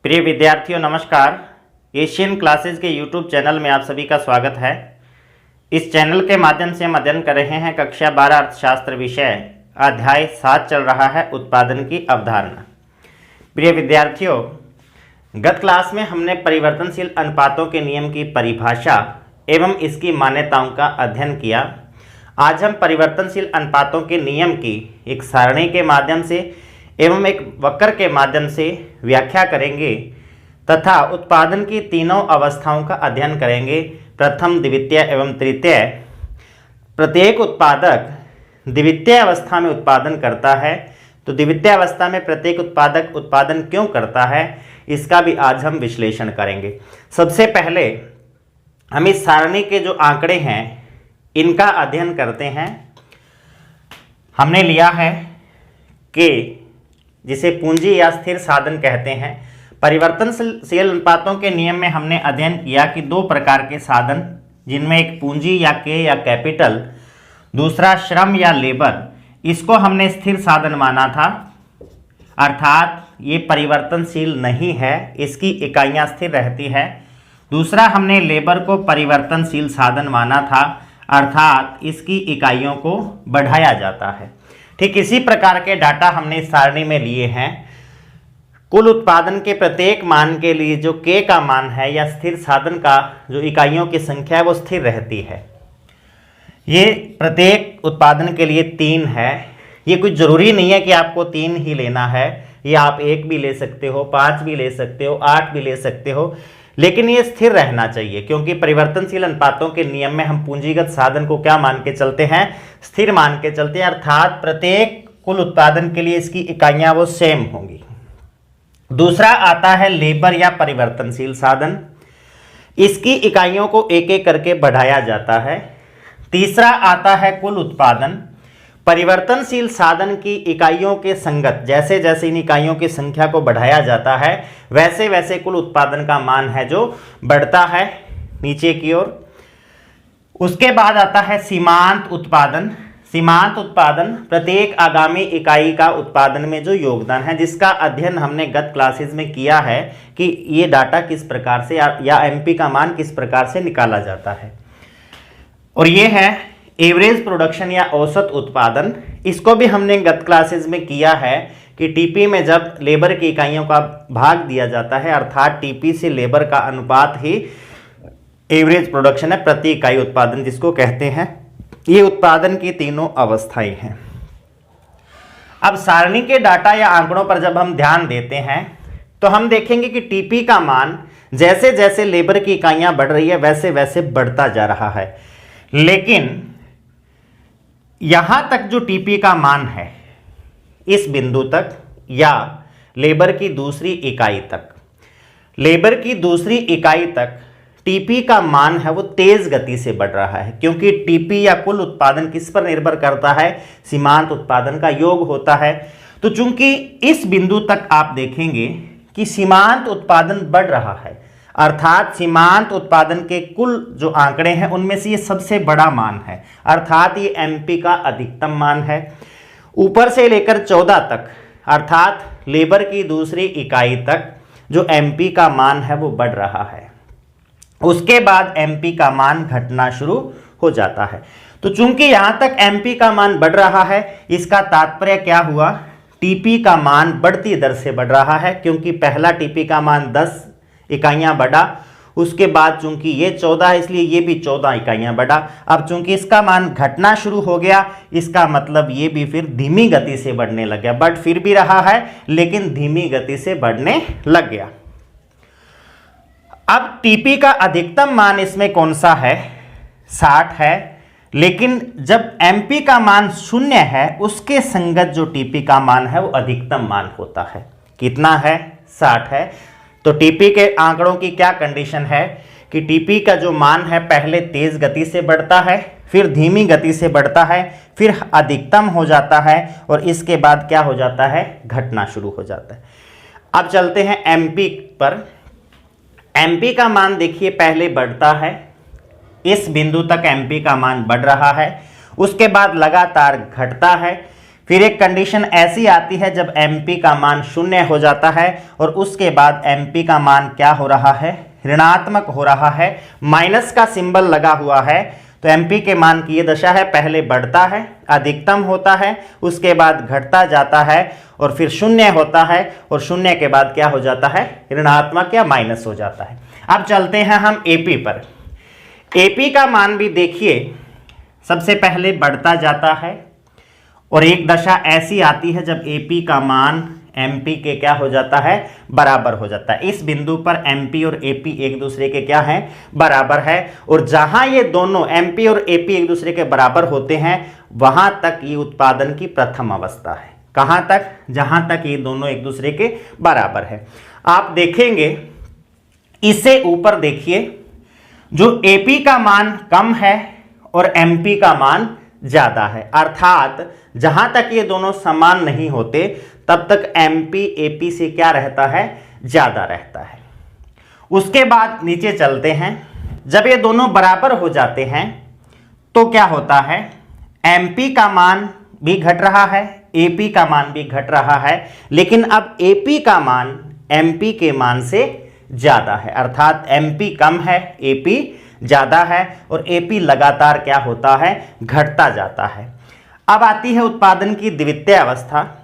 प्रिय विद्यार्थियों नमस्कार। एशियन क्लासेस के यूट्यूब चैनल में आप सभी का स्वागत है। इस चैनल के माध्यम से हम अध्ययन कर रहे हैं कक्षा 12 अर्थशास्त्र विषय अध्याय 7 चल रहा है उत्पादन की अवधारणा। प्रिय विद्यार्थियों, गत क्लास में हमने परिवर्तनशील अनुपातों के नियम की परिभाषा एवं इसकी मान्यताओं का अध्ययन किया। आज हम परिवर्तनशील अनुपातों के नियम की एक सारणी के माध्यम से एवं एक वक्र के माध्यम से व्याख्या करेंगे तथा उत्पादन की तीनों अवस्थाओं का अध्ययन करेंगे, प्रथम, द्वितीय एवं तृतीय। प्रत्येक उत्पादक द्वितीय अवस्था में उत्पादन करता है, तो द्वितीय अवस्था में प्रत्येक उत्पादक उत्पादन क्यों करता है, इसका भी आज हम विश्लेषण करेंगे। सबसे पहले हम इस सारणी के जो आंकड़े हैं इनका अध्ययन करते हैं। हमने लिया है कि जिसे पूंजी या स्थिर साधन कहते हैं। परिवर्तनशील अनुपातों के नियम में हमने अध्ययन किया कि दो प्रकार के साधन, जिनमें एक पूंजी या के या कैपिटल, दूसरा श्रम या लेबर, इसको हमने स्थिर साधन माना था, अर्थात ये परिवर्तनशील नहीं है, इसकी इकाइयां स्थिर रहती है। दूसरा हमने लेबर को परिवर्तनशील साधन माना था, अर्थात इसकी इकाइयों को बढ़ाया जाता है। ठीक इसी प्रकार के डाटा हमने इस सारणी में लिए हैं। कुल उत्पादन के प्रत्येक मान के लिए जो के का मान है या स्थिर साधन का जो इकाइयों की संख्या है वो स्थिर रहती है। ये प्रत्येक उत्पादन के लिए 3 है। ये कुछ ज़रूरी नहीं है कि आपको 3 ही लेना है, ये आप 1 भी ले सकते हो, 5 भी ले सकते हो, 8 भी ले सकते हो, लेकिन ये स्थिर रहना चाहिए, क्योंकि परिवर्तनशील अनुपातों के नियम में हम पूंजीगत साधन को क्या मान के चलते हैं, स्थिर मान के चलते हैं, अर्थात प्रत्येक कुल उत्पादन के लिए इसकी इकाइयां वो सेम होंगी। दूसरा आता है लेबर या परिवर्तनशील साधन, इसकी इकाइयों को एक एक करके बढ़ाया जाता है। तीसरा आता है कुल उत्पादन, परिवर्तनशील साधन की इकाइयों के संगत जैसे जैसे इन इकाइयों की संख्या को बढ़ाया जाता है वैसे वैसे कुल उत्पादन का मान है जो बढ़ता है नीचे की ओर। उसके बाद आता है सीमांत उत्पादन। सीमांत उत्पादन प्रत्येक आगामी इकाई का उत्पादन में जो योगदान है, जिसका अध्ययन हमने गत क्लासेस में किया है कि ये डाटा किस प्रकार से या एमपी का मान किस प्रकार से निकाला जाता है। और ये है एवरेज प्रोडक्शन या औसत उत्पादन। इसको भी हमने गत क्लासेस में किया है कि टीपी में जब लेबर की इकाइयों का भाग दिया जाता है, अर्थात टीपी से लेबर का अनुपात ही एवरेज प्रोडक्शन है, प्रति इकाई उत्पादन जिसको कहते हैं। ये उत्पादन की तीनों अवस्थाएं हैं। अब सारणी के डाटा या आंकड़ों पर जब हम ध्यान देते हैं तो हम देखेंगे कि टीपी का मान जैसे जैसे लेबर की इकाइयां बढ़ रही है वैसे वैसे बढ़ता जा रहा है, लेकिन यहां तक जो टीपी का मान है इस बिंदु तक या लेबर की दूसरी इकाई तक, लेबर की दूसरी इकाई तक टीपी का मान है वो तेज गति से बढ़ रहा है, क्योंकि टीपी या कुल उत्पादन किस पर निर्भर करता है, सीमांत उत्पादन का योग होता है। तो चूंकि इस बिंदु तक आप देखेंगे कि सीमांत उत्पादन बढ़ रहा है, अर्थात सीमांत उत्पादन के कुल जो आंकड़े हैं उनमें से ये सबसे बड़ा मान है, अर्थात ये एमपी का अधिकतम मान है। ऊपर से लेकर 14 तक, अर्थात लेबर की दूसरी इकाई तक जो एमपी का मान है वो बढ़ रहा है। उसके बाद एमपी का मान घटना शुरू हो जाता है। तो चूंकि यहां तक एमपी का मान बढ़ रहा है, इसका तात्पर्य क्या हुआ, टीपी का मान बढ़ती दर से बढ़ रहा है, क्योंकि पहला टीपी का मान 10 इकाइयां बढ़ा, उसके बाद चूंकि ये 14 है इसलिए ये भी 14 इकाइयां बढ़ा। अब चूंकि इसका मान घटना शुरू हो गया, इसका मतलब ये भी फिर धीमी गति से बढ़ने लग गया। बढ़ फिर भी रहा है लेकिन धीमी गति से बढ़ने लग गया। अब टीपी का अधिकतम मान इसमें कौन सा है, 60 है, लेकिन जब एमपी का मान 0 है उसके संगत जो टीपी का मान है वो अधिकतम मान होता है। कितना है, 60 है। तो टीपी के आंकड़ों की क्या कंडीशन है कि टीपी का जो मान है पहले तेज गति से बढ़ता है, फिर धीमी गति से बढ़ता है, फिर अधिकतम हो जाता है और इसके बाद क्या हो जाता है, घटना शुरू हो जाता है। अब चलते हैं एमपी पर। एमपी का मान देखिए पहले बढ़ता है, इस बिंदु तक एमपी का मान बढ़ रहा है, उसके बाद लगातार घटता है, फिर एक कंडीशन ऐसी आती है जब MP का मान 0 हो जाता है और उसके बाद MP का मान क्या हो रहा है, ऋणात्मक हो रहा है, माइनस का सिंबल लगा हुआ है। तो MP के मान की ये दशा है, पहले बढ़ता है, अधिकतम होता है, उसके बाद घटता जाता है और फिर 0 होता है और 0 के बाद क्या हो जाता है, ऋणात्मक या माइनस हो जाता है। अब चलते हैं हम AP पर। AP का मान भी देखिए, सबसे पहले बढ़ता जाता है और एक दशा ऐसी आती है जब AP का मान MP के क्या हो जाता है, बराबर हो जाता है। इस बिंदु पर MP और AP एक दूसरे के क्या है, बराबर है। और जहां ये दोनों MP और AP एक दूसरे के बराबर होते हैं वहां तक ये उत्पादन की प्रथम अवस्था है। कहां तक, जहां तक ये दोनों एक दूसरे के बराबर है। आप देखेंगे इससे ऊपर देखिए, जो AP का मान कम है और MP का मान ज्यादा है, अर्थात जहां तक ये दोनों समान नहीं होते तब तक MP AP से क्या रहता है, ज्यादा रहता है। उसके बाद नीचे चलते हैं, जब ये दोनों बराबर हो जाते हैं तो क्या होता है, MP का मान भी घट रहा है, AP का मान भी घट रहा है, लेकिन अब AP का मान MP के मान से ज्यादा है, अर्थात MP कम है, AP ज्यादा है और AP लगातार क्या होता है, घटता जाता है। अब आती है उत्पादन की द्वितीय अवस्था।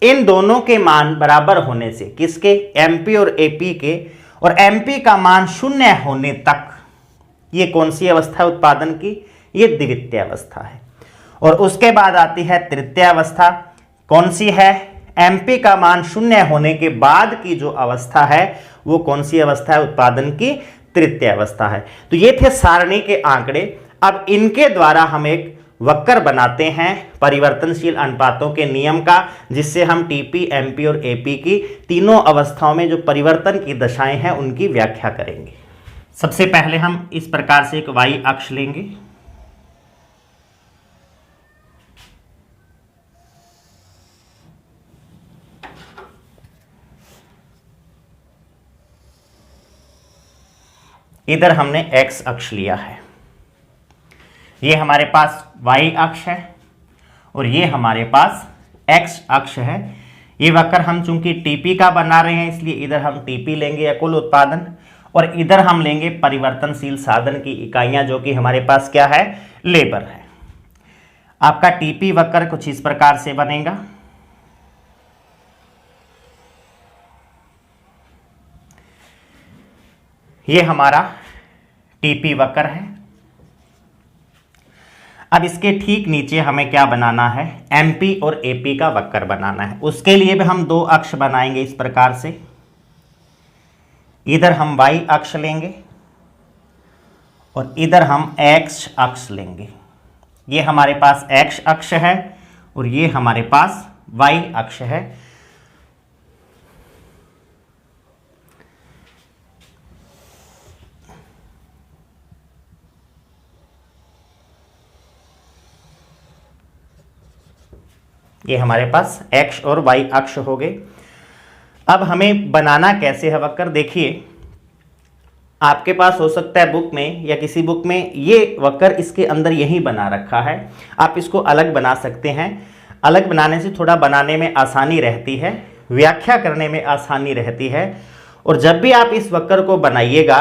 इन दोनों के मान बराबर होने से, किसके, MP और AP के, और MP का मान 0 होने तक, ये कौन सी अवस्था है उत्पादन की, ये द्वितीय अवस्था है। और उसके बाद आती है तृतीय अवस्था, कौन सी है, MP का मान 0 होने के बाद की जो अवस्था है वो कौन सी अवस्था है, उत्पादन की तृतीय अवस्था है। तो ये थे सारणी के आंकड़े। अब इनके द्वारा हम एक वक्र बनाते हैं परिवर्तनशील अनुपातों के नियम का, जिससे हम TP, MP और AP की तीनों अवस्थाओं में जो परिवर्तन की दशाएं हैं उनकी व्याख्या करेंगे। सबसे पहले हम इस प्रकार से एक y अक्ष लेंगे, इधर हमने x अक्ष लिया है, ये हमारे पास y अक्ष है और ये हमारे पास x अक्ष है। ये वक्र हम चूंकि TP का बना रहे हैं इसलिए इधर हम TP लेंगे या कुल उत्पादन, और इधर हम लेंगे परिवर्तनशील साधन की इकाइयां जो कि हमारे पास क्या है, लेबर है। आपका TP वक्र कुछ इस प्रकार से बनेगा, ये हमारा TP वक्र है। अब इसके ठीक नीचे हमें क्या बनाना है, MP और AP का वक्र बनाना है। उसके लिए भी हम दो अक्ष बनाएंगे इस प्रकार से, इधर हम y अक्ष लेंगे और इधर हम x अक्ष लेंगे। ये हमारे पास x अक्ष है और ये हमारे पास y अक्ष है। ये हमारे पास x और y अक्ष हो गए। अब हमें बनाना कैसे है वक्र, देखिए आपके पास हो सकता है बुक में या किसी बुक में ये वक्र इसके अंदर यही बना रखा है, आप इसको अलग बना सकते हैं। अलग बनाने से थोड़ा बनाने में आसानी रहती है, व्याख्या करने में आसानी रहती है। और जब भी आप इस वक्र को बनाइएगा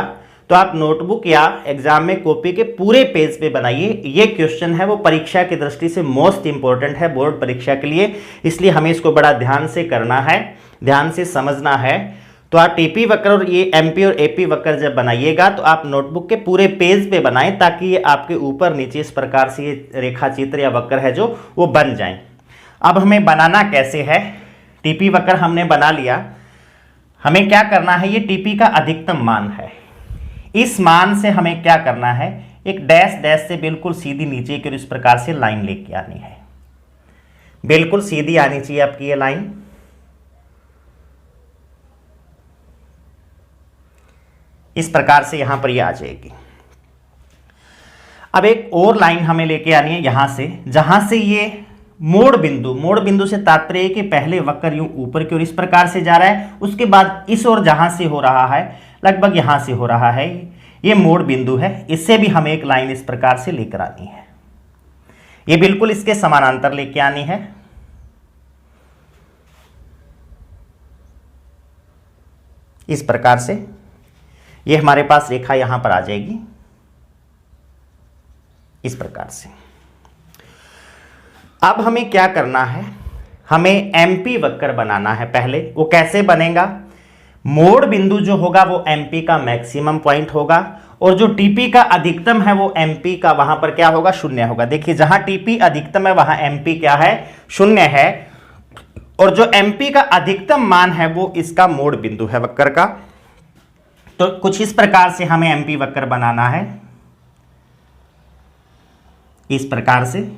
तो आप नोटबुक या एग्जाम में कॉपी के पूरे पेज पे बनाइए। ये क्वेश्चन है वो परीक्षा की दृष्टि से मोस्ट इंपॉर्टेंट है बोर्ड परीक्षा के लिए, इसलिए हमें इसको बड़ा ध्यान से करना है, ध्यान से समझना है। तो आप TP वक्र और ये MP और AP वक्र जब बनाइएगा तो आप नोटबुक के पूरे पेज पे बनाएं, ताकि ये आपके ऊपर नीचे इस प्रकार से ये रेखा चित्र या वक्र है जो वो बन जाएं। अब हमें बनाना कैसे है, TP वक्र हमने बना लिया, हमें क्या करना है, ये TP का अधिकतम मान है। इस मान से हमें क्या करना है, एक डैश डैश से बिल्कुल सीधी नीचे की और इस प्रकार से लाइन लेके आनी है, बिल्कुल सीधी आनी चाहिए आपकी ये लाइन। इस प्रकार से यहां पर ये आ जाएगी। अब एक और लाइन हमें लेके आनी है यहां से, जहां से ये मोड़ बिंदु से तात्पर्य कि पहले वक्र यूं ऊपर की ओर इस प्रकार से जा रहा है, उसके बाद इस ओर जहां से हो रहा है लगभग यहां से हो रहा है, ये मोड़ बिंदु है। इससे भी हमें एक लाइन इस प्रकार से लेकर आनी है, ये बिल्कुल इसके समानांतर लेके आनी है। इस प्रकार से ये हमारे पास रेखा यहां पर आ जाएगी इस प्रकार से। अब हमें क्या करना है, हमें एमपी वक्र बनाना है। पहले वो कैसे बनेगा, मोड़ बिंदु जो होगा वो एमपी का मैक्सिमम पॉइंट होगा और जो टीपी का अधिकतम है वो एमपी का वहां पर क्या होगा, शून्य होगा। देखिए जहां टीपी अधिकतम है वहां एमपी क्या है, शून्य है, और जो एमपी का अधिकतम मान है वो इसका मोड़ बिंदु है वक्र का। तो कुछ इस प्रकार से हमें एमपी वक्र बनाना है, इस प्रकार से।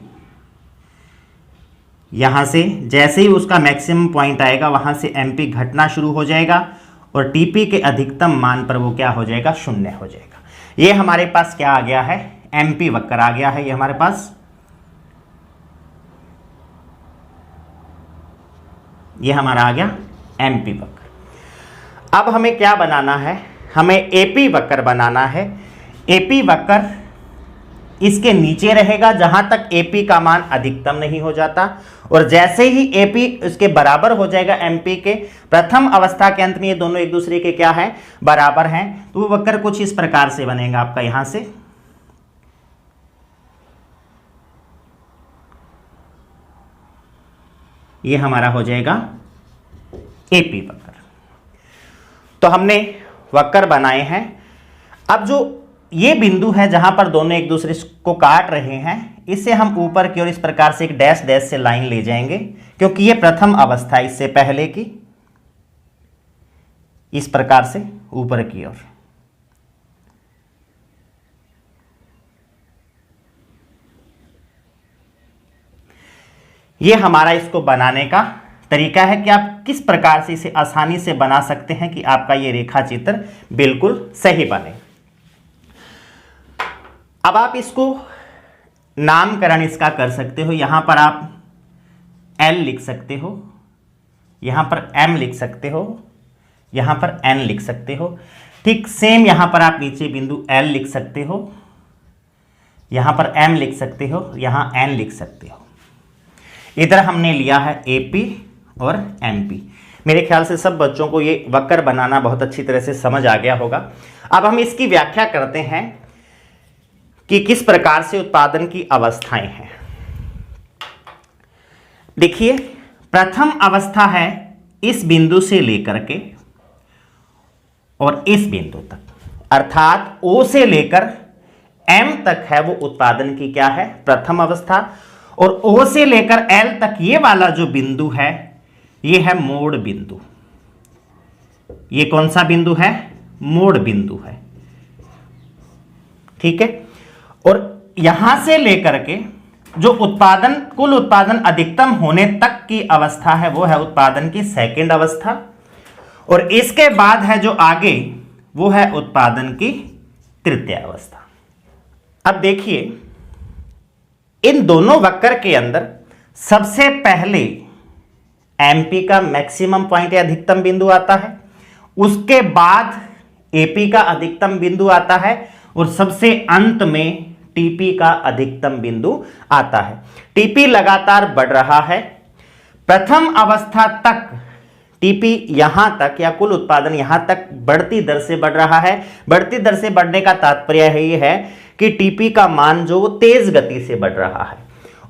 यहां से जैसे ही उसका मैक्सिमम पॉइंट आएगा वहां से एमपी घटना शुरू हो जाएगा और टीपी के अधिकतम मान पर वो क्या हो जाएगा, शून्य हो जाएगा। ये हमारे पास क्या आ गया है, एमपी वक्र आ गया है ये हमारे पास। ये हमारा आ गया एमपी वक्र। अब हमें क्या बनाना है, हमें एपी वक्र बनाना है। एपी वक्र इसके नीचे रहेगा जहां तक एपी का मान अधिकतम नहीं हो जाता, और जैसे ही एपी इसके बराबर हो जाएगा एमपी के, प्रथम अवस्था के अंत में ये दोनों एक दूसरे के क्या है, बराबर हैं, तो वो वक्र कुछ इस प्रकार से बनेगा आपका। यहां से ये हमारा हो जाएगा एपी वक्र। तो हमने वक्र बनाए हैं। अब जो ये बिंदु है जहां पर दोनों एक दूसरे को काट रहे हैं, इसे हम ऊपर की ओर इस प्रकार से एक डैश डैश से लाइन ले जाएंगे, क्योंकि ये प्रथम अवस्था है इससे पहले की, इस प्रकार से ऊपर की ओर। ये हमारा इसको बनाने का तरीका है कि आप किस प्रकार से इसे आसानी से बना सकते हैं कि आपका ये रेखा चित्र बिल्कुल सही बने। अब आप इसको नामकरण इसका कर सकते हो। यहां पर आप L लिख सकते हो, यहां पर M लिख सकते हो, यहां पर N लिख सकते हो। ठीक सेम यहां पर आप नीचे बिंदु L लिख सकते हो, यहां पर M लिख सकते हो, यहां N लिख सकते हो। इधर हमने लिया है AP और MP। मेरे ख्याल से सब बच्चों को ये वक्र बनाना बहुत अच्छी तरह से समझ आ गया होगा। अब हम इसकी व्याख्या करते हैं कि किस प्रकार से उत्पादन की अवस्थाएं हैं। देखिए प्रथम अवस्था है इस बिंदु से लेकर के और इस बिंदु तक, अर्थात O से लेकर M तक है वो उत्पादन की क्या है, प्रथम अवस्था। और O से लेकर L तक ये वाला जो बिंदु है ये है मोड़ बिंदु। ये कौन सा बिंदु है, मोड़ बिंदु है, ठीक है। और यहां से लेकर के जो उत्पादन, कुल उत्पादन अधिकतम होने तक की अवस्था है वो है उत्पादन की सेकंड अवस्था, और इसके बाद है जो आगे वो है उत्पादन की तृतीय अवस्था। अब देखिए इन दोनों वक्र के अंदर सबसे पहले एमपी का मैक्सिमम पॉइंट या अधिकतम बिंदु आता है, उसके बाद एपी का अधिकतम बिंदु आता है, और सबसे अंत में टीपी का अधिकतम बिंदु आता है। टीपी लगातार बढ़ रहा है। प्रथम अवस्था तक टीपी यहां तक या कुल उत्पादन यहां तक बढ़ती दर से बढ़ रहा है। बढ़ती दर से बढ़ने का तात्पर्य ये है कि टीपी का मान जो वो तेज गति से बढ़ रहा है।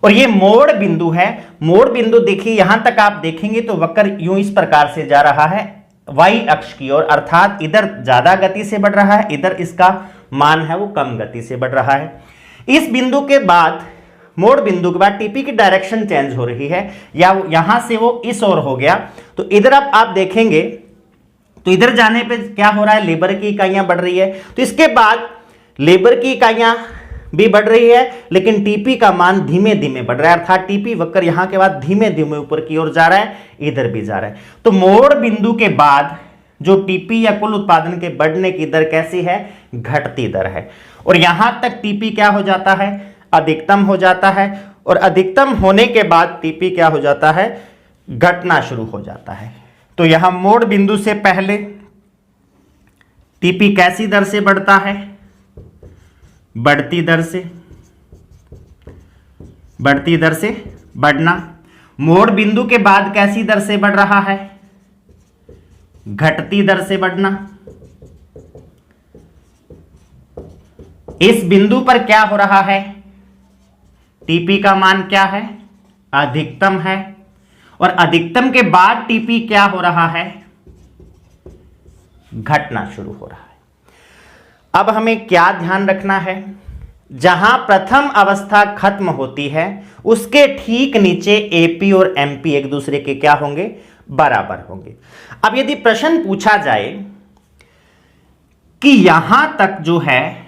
और ये मोड़ बिंदु है। मोड़ बिंदु देखिए यहां तक आप देखेंगे तो वक्र यूं इस प्रकार से जा रहा है वाई अक्ष की ओर, अर्थात इधर ज्यादा गति से बढ़ रहा है, इधर इसका मान है वो कम गति से बढ़ रहा है। इस बिंदु के बाद, मोड़ बिंदु के बाद टीपी की डायरेक्शन चेंज हो रही है, या यहां से वो इस ओर हो गया। तो इधर अब आप देखेंगे तो इधर जाने पे क्या हो रहा है, लेबर की इकाइयां बढ़ रही है। तो इसके बाद लेबर की इकाइयां भी बढ़ रही है, लेकिन टीपी का मान धीमे धीमे बढ़ रहा है, अर्थात टीपी वक्र यहां के बाद धीमे धीमे ऊपर की ओर जा रहा है, इधर भी जा रहा है। तो मोड़ बिंदु के बाद जो टीपी या कुल उत्पादन के बढ़ने की दर कैसी है, घटती दर है। और यहां तक टीपी क्या हो जाता है, अधिकतम हो जाता है, और अधिकतम होने के बाद टीपी क्या हो जाता है, घटना शुरू हो जाता है। तो यहां मोड़ बिंदु से पहले टीपी कैसी दर से बढ़ता है, बढ़ती दर से, बढ़ती दर से बढ़ना। मोड़ बिंदु के बाद कैसी दर से बढ़ रहा है, घटती दर से बढ़ना। इस बिंदु पर क्या हो रहा है, टीपी का मान क्या है, अधिकतम है, और अधिकतम के बाद टीपी क्या हो रहा है, घटना शुरू हो रहा है। अब हमें क्या ध्यान रखना है, जहां प्रथम अवस्था खत्म होती है उसके ठीक नीचे एपी और एमपी एक दूसरे के क्या होंगे, बराबर होंगे। अब यदि प्रश्न पूछा जाए कि यहां तक जो है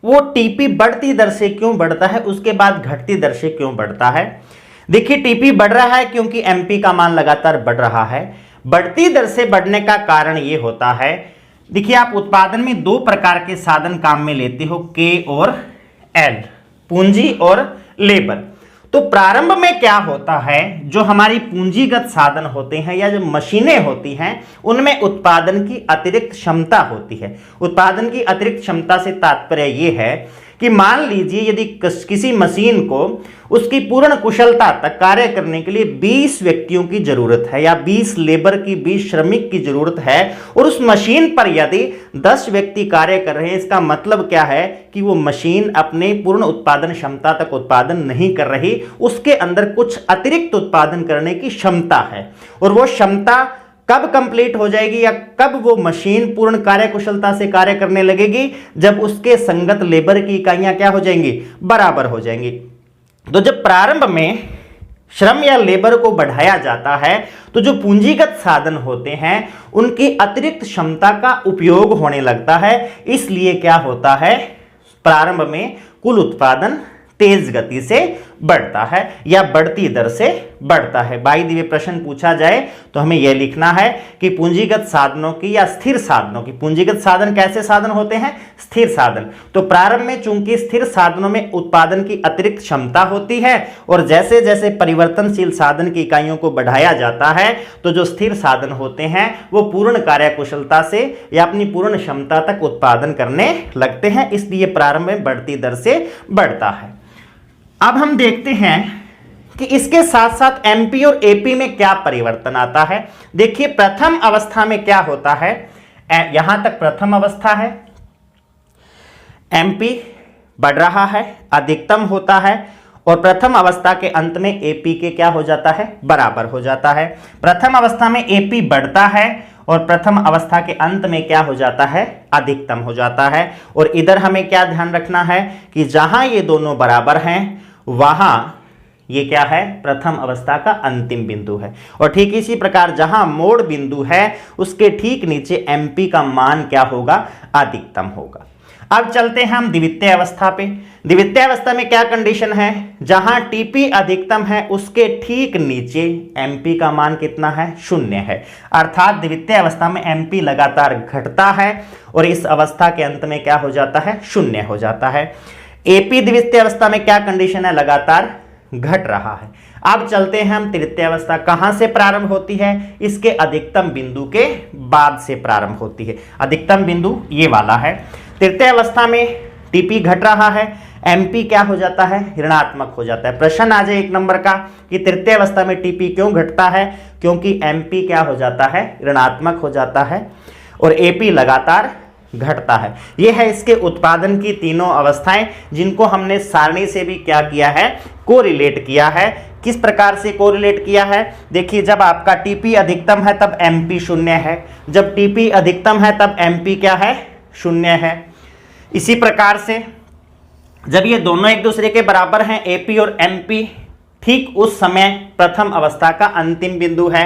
वो टीपी बढ़ती दर से क्यों बढ़ता है, उसके बाद घटती दर से क्यों बढ़ता है। देखिए टीपी बढ़ रहा है क्योंकि एमपी का मान लगातार बढ़ रहा है। बढ़ती दर से बढ़ने का कारण यह होता है, देखिए आप उत्पादन में दो प्रकार के साधन काम में लेते हो, के और एल, पूंजी और लेबर। तो प्रारंभ में क्या होता है, जो हमारी पूंजीगत साधन होते हैं या जो मशीनें होती हैं उनमें उत्पादन की अतिरिक्त क्षमता होती है। उत्पादन की अतिरिक्त क्षमता से तात्पर्य यह है कि मान लीजिए यदि किसी मशीन को उसकी पूर्ण कुशलता तक कार्य करने के लिए 20 व्यक्तियों की जरूरत है या 20 लेबर की, 20 श्रमिक की जरूरत है, और उस मशीन पर यदि 10 व्यक्ति कार्य कर रहे हैं, इसका मतलब क्या है कि वो मशीन अपने पूर्ण उत्पादन क्षमता तक उत्पादन नहीं कर रही, उसके अंदर कुछ अतिरिक्त उत्पादन करने की क्षमता है। और वो क्षमता कब कंप्लीट हो जाएगी या कब वो मशीन पूर्ण कार्य कुशलता से कार्य करने लगेगी, जब उसके संगत लेबर की इकाइयां क्या हो जाएंगी, बराबर हो जाएंगी। तो जब प्रारंभ में श्रम या लेबर को बढ़ाया जाता है तो जो पूंजीगत साधन होते हैं उनकी अतिरिक्त क्षमता का उपयोग होने लगता है, इसलिए क्या होता है, प्रारंभ में कुल उत्पादन तेज गति से बढ़ता है या बढ़ती दर से बढ़ता है। बाई द वे प्रश्न पूछा जाए तो हमें यह लिखना है कि पूंजीगत साधनों की या स्थिर साधनों की, पूंजीगत साधन कैसे साधन होते हैं, स्थिर साधन। तो प्रारंभ में चूंकि स्थिर साधनों में उत्पादन की अतिरिक्त क्षमता होती है और जैसे जैसे परिवर्तनशील साधन की इकाइयों को बढ़ाया जाता है तो जो स्थिर साधन होते हैं वो पूर्ण कार्य कुशलता से या अपनी पूर्ण क्षमता तक उत्पादन करने लगते हैं, इसलिए प्रारंभ में बढ़ती दर से बढ़ता है। अब हम देखते हैं कि इसके साथ साथ एमपी और एपी में क्या परिवर्तन आता है। देखिए प्रथम अवस्था में क्या होता है, यहां तक प्रथम अवस्था है, एमपी बढ़ रहा है, अधिकतम होता है, और प्रथम अवस्था के अंत में एपी के क्या हो जाता है, बराबर हो जाता है। प्रथम अवस्था में एपी बढ़ता है और प्रथम अवस्था के अंत में क्या हो जाता है, अधिकतम हो जाता है। और इधर हमें क्या ध्यान रखना है कि जहां ये दोनों बराबर हैं वहां ये क्या है, प्रथम अवस्था का अंतिम बिंदु है। और ठीक इसी प्रकार जहां मोड़ बिंदु है उसके ठीक नीचे एमपी का मान क्या होगा, अधिकतम होगा। अब चलते हैं हम द्वितीय अवस्था पे। द्वितीय अवस्था में क्या कंडीशन है, जहां टीपी अधिकतम है उसके ठीक नीचे एमपी का मान कितना है, 0 है। अर्थात द्वितीय अवस्था में एमपी लगातार घटता है और इस अवस्था के अंत में क्या हो जाता है, 0 हो जाता है। एपी द्वितीय अवस्था में क्या कंडीशन है, लगातार घट रहा है। अब चलते हैं हम तृतीय अवस्था, कहां से प्रारंभ होती है, इसके अधिकतम बिंदु के बाद से प्रारंभ होती है। अधिकतम बिंदु ये वाला है। तृतीय अवस्था में टीपी घट रहा है, एमपी क्या हो जाता है, ऋणात्मक हो जाता है। प्रश्न आ जाए 1 नंबर का कि तृतीय अवस्था में टीपी क्यों घटता है, क्योंकि एमपी क्या हो जाता है, ऋणात्मक हो जाता है और एपी लगातार घटता है। यह है इसके उत्पादन की तीनों अवस्थाएं, जिनको हमने सारणी से भी क्या किया है, कोरिलेट किया है। किस प्रकार से कोरिलेट किया है, देखिए जब आपका टीपी अधिकतम है तब एमपी 0 है, जब टीपी अधिकतम है तब एमपी क्या है, 0 है। इसी प्रकार से जब ये दोनों एक दूसरे के बराबर हैं, एपी और एमपी, ठीक उस समय प्रथम अवस्था का अंतिम बिंदु है।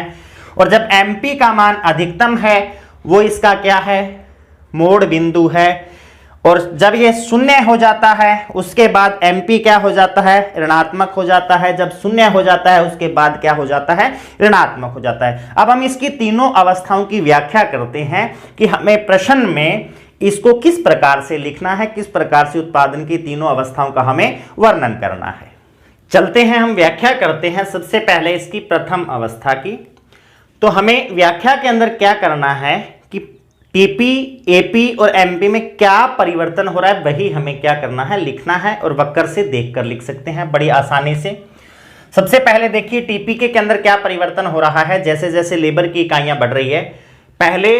और जब एमपी का मान अधिकतम है वो इसका क्या है, मोड़ बिंदु है। और जब ये 0 हो जाता है उसके बाद एमपी क्या हो जाता है, ऋणात्मक हो जाता है। जब 0 हो जाता है उसके बाद क्या हो जाता है, ऋणात्मक हो जाता है। अब हम इसकी तीनों अवस्थाओं की व्याख्या करते हैं कि हमें प्रश्न में इसको किस प्रकार से लिखना है, किस प्रकार से उत्पादन की तीनों अवस्थाओं का हमें वर्णन करना है। चलते हैं हम व्याख्या करते हैं सबसे पहले इसकी प्रथम अवस्था की। तो हमें व्याख्या के अंदर क्या करना है कि टीपी, एपी और एमपी में क्या परिवर्तन हो रहा है वही हमें क्या करना है, लिखना है। और वक्र से देखकर लिख सकते हैं बड़ी आसानी से। सबसे पहले देखिए टीपी के अंदर क्या परिवर्तन हो रहा है, जैसे जैसे लेबर की इकाइयां बढ़ रही है, पहले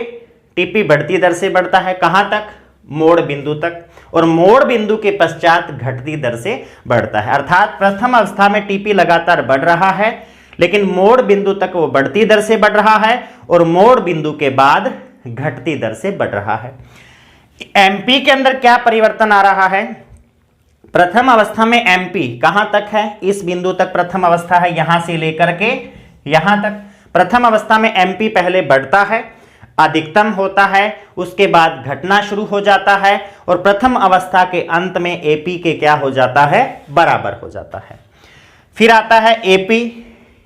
टीपी बढ़ती दर से बढ़ता है, कहां तक? मोड़ बिंदु तक, और मोड़ बिंदु के पश्चात घटती दर से बढ़ता है। अर्थात प्रथम अवस्था में टीपी लगातार बढ़ रहा है, लेकिन मोड़ बिंदु तक वो बढ़ती दर से बढ़ रहा है और मोड़ बिंदु के बाद घटती दर से बढ़ रहा है। एमपी के अंदर क्या परिवर्तन आ रहा है? प्रथम अवस्था में एमपी कहां तक है? इस बिंदु तक प्रथम अवस्था है, यहां से लेकर के यहां तक। प्रथम अवस्था में एमपी पहले बढ़ता है, अधिकतम होता है, उसके बाद घटना शुरू हो जाता है और प्रथम अवस्था के अंत में एपी के क्या हो जाता है? बराबर हो जाता है। फिर आता है एपी।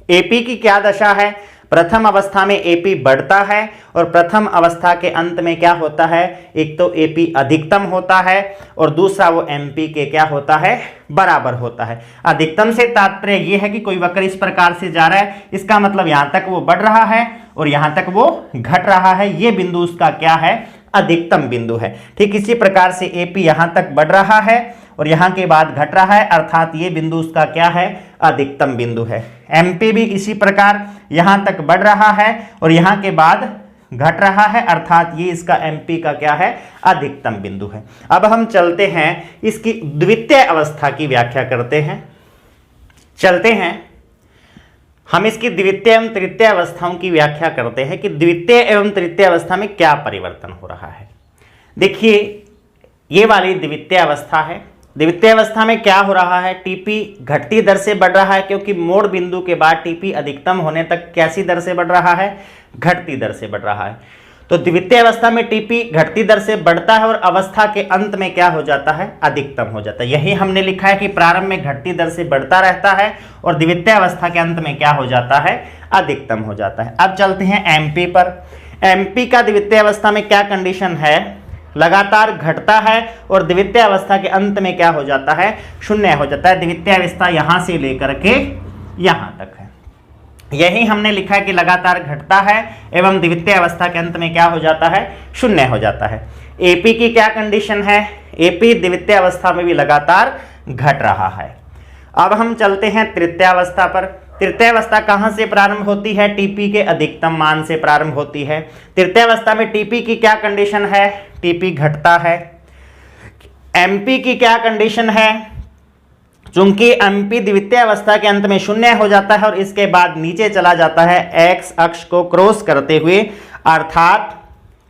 एपी की क्या दशा है? प्रथम अवस्था में एपी बढ़ता है और प्रथम अवस्था के अंत में क्या होता है? एक तो एपी अधिकतम होता है और दूसरा वो एमपी के क्या होता है? बराबर होता है। अधिकतम से तात्पर्य यह है कि कोई वक्र इस प्रकार से जा रहा है, इसका मतलब यहां तक वो बढ़ रहा है और यहां तक वो घट रहा है, ये बिंदु उसका क्या है? अधिकतम बिंदु है। ठीक इसी प्रकार से एपी यहां तक बढ़ रहा है और यहां के बाद घट रहा है, अर्थात ये बिंदु उसका क्या है? अधिकतम बिंदु है। एमपी भी इसी प्रकार यहां तक बढ़ रहा है और यहां के बाद घट रहा है, अर्थात ये इसका एमपी का क्या है? अधिकतम बिंदु है। अब हम चलते हैं इसकी द्वितीय अवस्था की व्याख्या करते हैं। चलते हैं हम इसकी द्वितीय एवं तृतीय अवस्थाओं की व्याख्या करते हैं कि द्वितीय एवं तृतीय अवस्था में क्या परिवर्तन हो रहा है। देखिए, ये वाली द्वितीय अवस्था है। द्वितीय अवस्था में क्या हो रहा है? टीपी घटती दर से बढ़ रहा है, क्योंकि मोड़ बिंदु के बाद टीपी अधिकतम होने तक कैसी दर से बढ़ रहा है? घटती दर से बढ़ रहा है। तो द्वितीय अवस्था में टीपी घटती दर से बढ़ता है और अवस्था के अंत में क्या हो जाता है? अधिकतम हो जाता है। यही हमने लिखा है कि प्रारंभ में घटती दर से बढ़ता रहता है और द्वितीय अवस्था के अंत में क्या हो जाता है? अधिकतम हो जाता है। अब चलते हैं एमपी पर। एमपी का द्वितीय अवस्था में क्या कंडीशन है? लगातार घटता है और द्वितीय अवस्था के अंत में क्या हो जाता है? शून्य हो जाता है। द्वितीय अवस्था यहां से लेकर के यहां तक है। यही हमने लिखा है कि लगातार घटता है एवं द्वितीय अवस्था के अंत में क्या हो जाता है? शून्य हो जाता है। एपी की क्या कंडीशन है? एपी द्वितीय अवस्था में भी लगातार घट रहा है। अब हम चलते हैं तृतीय अवस्था पर। तृतीय अवस्था कहां से प्रारंभ होती है? टीपी के अधिकतम मान से प्रारंभ होती है। तृतीय अवस्था में टीपी की क्या कंडीशन है? टीपी घटता है। एमपी की क्या कंडीशन है? चूंकि एमपी द्वितीय अवस्था के अंत में शून्य हो जाता है और इसके बाद नीचे चला जाता है एक्स अक्ष को क्रॉस करते हुए, अर्थात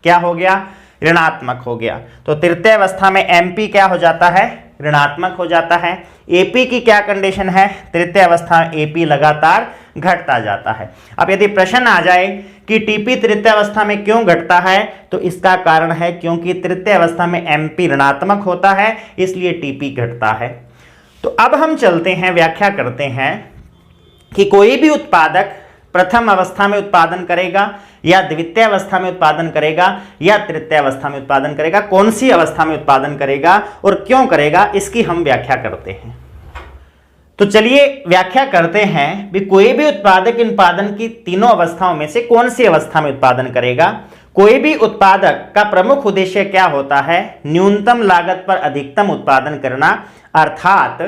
क्या हो गया? ऋणात्मक हो गया। तो तृतीय अवस्था में एमपी क्या हो जाता है? ऋणात्मक हो जाता है। एपी की क्या कंडीशन है? तृतीय अवस्था में एपी लगातार घटता जाता है। अब यदि प्रश्न आ जाए कि टीपी तृतीय अवस्था में क्यों घटता है, तो इसका कारण है क्योंकि तृतीय अवस्था में एमपी ऋणात्मक होता है, इसलिए टीपी घटता है। तो अब हम चलते हैं, व्याख्या करते हैं कि कोई भी उत्पादक प्रथम अवस्था में उत्पादन करेगा या द्वितीय अवस्था में उत्पादन करेगा या तृतीय अवस्था में उत्पादन करेगा, कौन सी अवस्था में उत्पादन करेगा और क्यों करेगा, इसकी हम व्याख्या करते हैं। तो चलिए व्याख्या करते हैं भी कोई भी उत्पादक इन उत्पादन की तीनों अवस्थाओं में से कौन सी अवस्था में उत्पादन करेगा। कोई भी उत्पादक का प्रमुख उद्देश्य क्या होता है? न्यूनतम लागत पर अधिकतम उत्पादन करना, अर्थात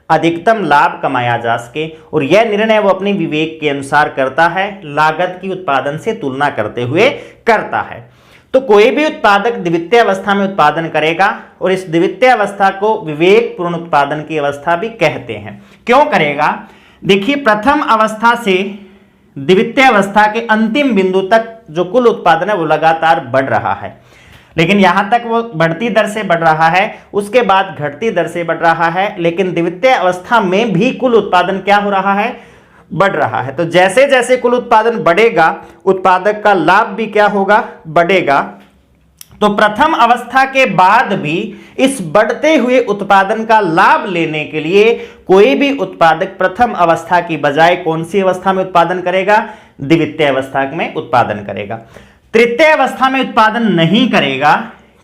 अधिकतम लाभ कमाया जा सके, और यह निर्णय वो अपने विवेक के अनुसार करता है, लागत की उत्पादन से तुलना करते हुए करता है। तो कोई भी उत्पादक द्वितीय अवस्था में उत्पादन करेगा और इस द्वितीय अवस्था को विवेकपूर्ण उत्पादन की अवस्था भी कहते हैं। क्यों करेगा? देखिए, प्रथम अवस्था से द्वितीय अवस्था के अंतिम बिंदु तक जो कुल उत्पादन है वो लगातार बढ़ रहा है, लेकिन यहां तक वो बढ़ती दर से बढ़ रहा है, उसके बाद घटती दर से बढ़ रहा है, लेकिन द्वितीय अवस्था में भी कुल उत्पादन क्या हो रहा है? बढ़ रहा है। तो जैसे जैसे कुल उत्पादन बढ़ेगा, उत्पादक का लाभ भी क्या होगा? बढ़ेगा। तो प्रथम अवस्था के बाद भी इस बढ़ते हुए उत्पादन का लाभ लेने के लिए कोई भी उत्पादक प्रथम अवस्था की बजाय कौन सी अवस्था में उत्पादन करेगा? द्वितीय अवस्था में उत्पादन करेगा। तृतीय अवस्था में उत्पादन नहीं करेगा।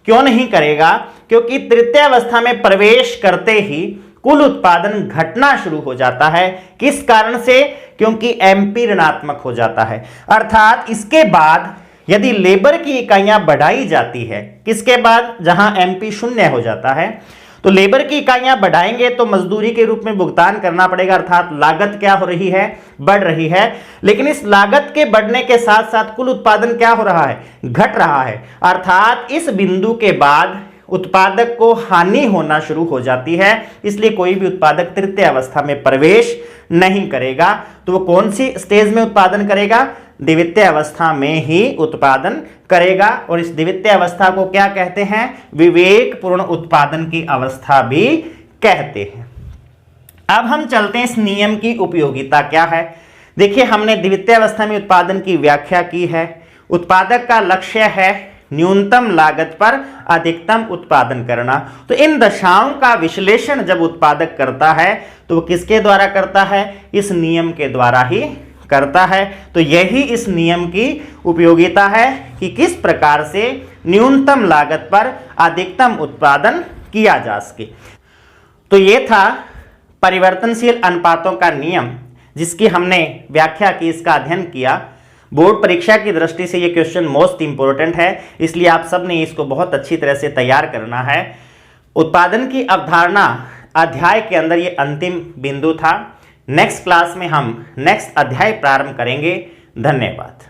क्यों नहीं करेगा? क्योंकि तृतीय अवस्था में प्रवेश करते ही कुल उत्पादन घटना शुरू हो जाता है। किस कारण से? क्योंकि एमपी ऋणात्मक हो जाता है। अर्थात इसके बाद यदि लेबर की इकाइयां बढ़ाई जाती है, किसके बाद? जहां एमपी शून्य हो जाता है, तो लेबर की इकाइयां बढ़ाएंगे तो मजदूरी के रूप में भुगतान करना पड़ेगा, अर्थात लागत क्या हो रही है, बढ़ रही है। लेकिन इस लागत के बढ़ने के साथ साथ कुल उत्पादन क्या हो रहा है, घट रहा है। अर्थात इस बिंदु के बाद उत्पादक को हानि होना शुरू हो जाती है, इसलिए कोई भी उत्पादक तृतीय अवस्था में प्रवेश नहीं करेगा। तो वो कौन सी स्टेज में उत्पादन करेगा, द्वितीय अवस्था में ही उत्पादन करेगा। और इस द्वितीय अवस्था को क्या कहते हैं, विवेकपूर्ण उत्पादन की अवस्था भी कहते हैं। अब हम चलते हैं इस नियम की उपयोगिता क्या है। देखिए, हमने द्वितीय अवस्था में उत्पादन की व्याख्या की है। उत्पादक का लक्ष्य है न्यूनतम लागत पर अधिकतम उत्पादन करना। तो इन दशाओं का विश्लेषण जब उत्पादक करता है तो वो किसके द्वारा करता है, इस नियम के द्वारा ही करता है। तो यही इस नियम की उपयोगिता है कि किस प्रकार से न्यूनतम लागत पर अधिकतम उत्पादन किया जा सके। तो ये था परिवर्तनशील अनुपातों का नियम, जिसकी हमने व्याख्या की, इसका अध्ययन किया। बोर्ड परीक्षा की दृष्टि से ये क्वेश्चन मोस्ट इंपॉर्टेंट है, इसलिए आप सब ने इसको बहुत अच्छी तरह से तैयार करना है। उत्पादन की अवधारणा अध्याय के अंदर ये अंतिम बिंदु था। नेक्स्ट क्लास में हम नेक्स्ट अध्याय प्रारंभ करेंगे। धन्यवाद।